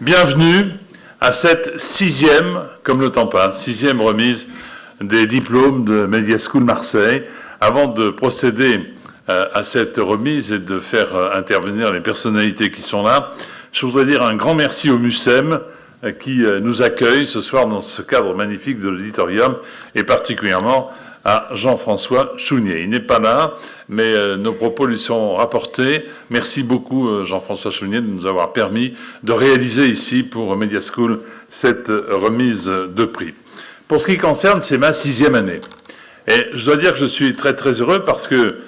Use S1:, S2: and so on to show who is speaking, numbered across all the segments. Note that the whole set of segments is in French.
S1: Bienvenue à cette sixième, comme le temps passe, sixième remise des diplômes de Media School Marseille. Avant de procéder à cette remise et de faire intervenir les personnalités qui sont là, je voudrais dire un grand merci au MUSEM qui nous accueille ce soir dans ce cadre magnifique de l'auditorium et particulièrement à Jean-François Chounier. Il n'est pas là, mais nos propos lui sont rapportés. Merci beaucoup Jean-François Chounier de nous avoir permis de réaliser ici pour Media School cette remise de prix. Pour ce qui concerne, c'est ma sixième année. Et je dois dire que je suis très très heureux parce que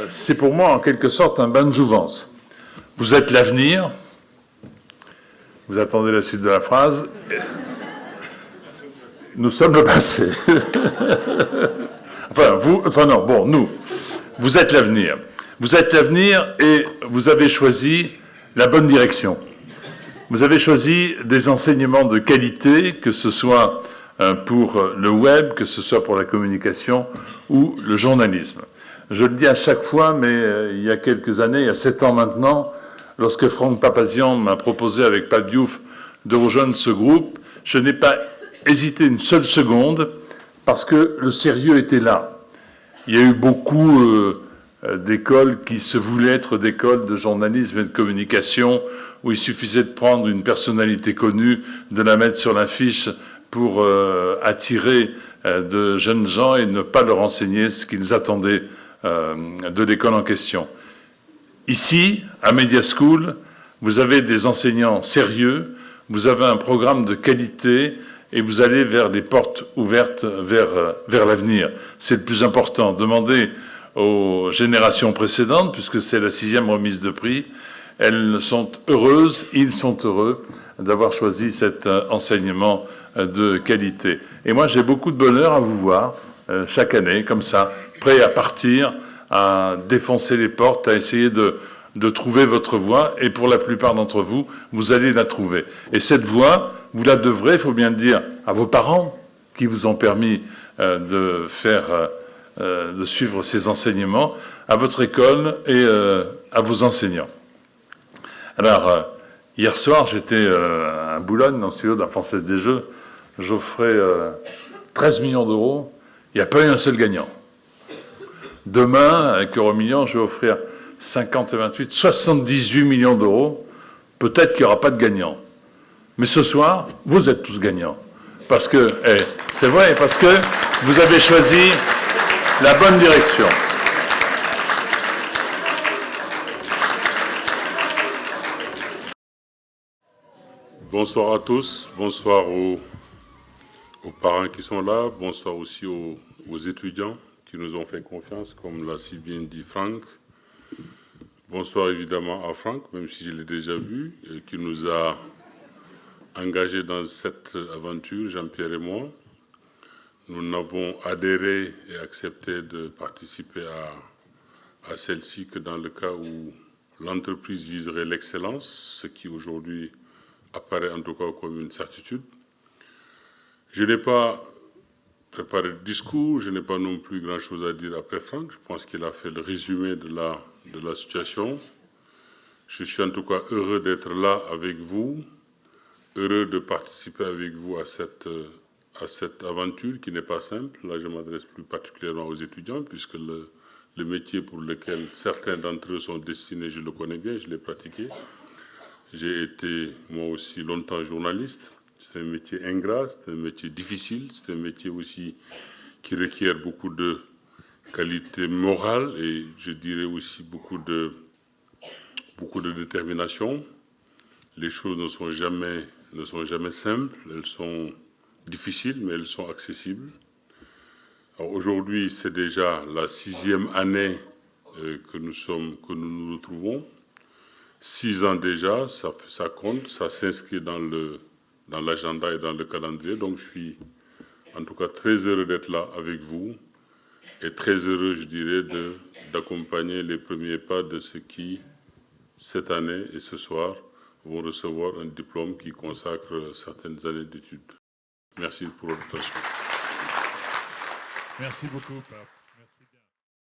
S1: c'est pour moi en quelque sorte un bain de jouvence. Vous êtes l'avenir. Vous attendez la suite de la phrase. Nous sommes le passé. Nous. Vous êtes l'avenir. Vous êtes l'avenir et vous avez choisi la bonne direction. Vous avez choisi des enseignements de qualité, que ce soit pour le web, que ce soit pour la communication ou le journalisme. Je le dis à chaque fois, mais il y a quelques années, il y a 7 ans maintenant, lorsque Franck Papazian m'a proposé avec Pape Diouf de rejoindre ce groupe, je n'ai pas hésité une seule seconde parce que le sérieux était là. Il y a eu beaucoup d'écoles qui se voulaient être d'écoles de journalisme et de communication où il suffisait de prendre une personnalité connue, de la mettre sur l'affiche pour attirer de jeunes gens et ne pas leur enseigner ce qu'ils attendaient de l'école en question. Ici, à Media School, vous avez des enseignants sérieux, vous avez un programme de qualité et vous allez vers des portes ouvertes vers l'avenir. C'est le plus important. Demandez aux générations précédentes, puisque c'est la 6e remise de prix, elles sont heureuses, ils sont heureux d'avoir choisi cet enseignement de qualité. Et moi, j'ai beaucoup de bonheur à vous voir chaque année, comme ça, prêt à partir, à défoncer les portes, à essayer de trouver votre voie, et pour la plupart d'entre vous, vous allez la trouver. Et cette voie, vous la devrez, il faut bien le dire, à vos parents qui vous ont permis de suivre ces enseignements, à votre école et à vos enseignants. Alors, hier soir, j'étais à Boulogne, dans le studio de la Française des Jeux, j'offrais 13 millions d'euros, il n'y a pas eu un seul gagnant. Demain, avec Euromillions, je vais offrir 50 et 28, 78 millions d'euros. Peut-être qu'il n'y aura pas de gagnant. Mais ce soir, vous êtes tous gagnants. Parce que, c'est vrai, parce que vous avez choisi la bonne direction.
S2: Bonsoir à tous, bonsoir aux parents qui sont là, bonsoir aussi aux étudiants qui nous ont fait confiance, comme l'a si bien dit Franck. Bonsoir évidemment à Franck, même si je l'ai déjà vu, qui nous a engagés dans cette aventure, Jean-Pierre et moi. Nous n'avons adhéré et accepté de participer à celle-ci que dans le cas où l'entreprise viserait l'excellence, ce qui aujourd'hui apparaît en tout cas comme une certitude. Je n'ai pas préparé de discours, je n'ai pas non plus grand-chose à dire après Franck. Je pense qu'il a fait le résumé de la situation. Je suis en tout cas heureux d'être là avec vous, heureux de participer avec vous à cette aventure qui n'est pas simple. Là, je m'adresse plus particulièrement aux étudiants, puisque le métier pour lequel certains d'entre eux sont destinés, je le connais bien, je l'ai pratiqué. J'ai été, moi aussi, longtemps journaliste. C'est un métier ingrat, c'est un métier difficile, c'est un métier aussi qui requiert beaucoup de qualité morale et, je dirais aussi, beaucoup de détermination. Les choses ne sont jamais simples, elles sont difficiles, mais elles sont accessibles. Alors aujourd'hui, c'est déjà la 6e année que nous nous retrouvons. 6 ans déjà, ça compte, ça s'inscrit dans l'agenda et dans le calendrier. Donc je suis en tout cas très heureux d'être là avec vous et très heureux, je dirais, d'accompagner les premiers pas de ceux qui, cette année et ce soir, vont recevoir un diplôme qui consacre certaines années d'études. Merci pour votre attention.
S1: Merci beaucoup, Pape.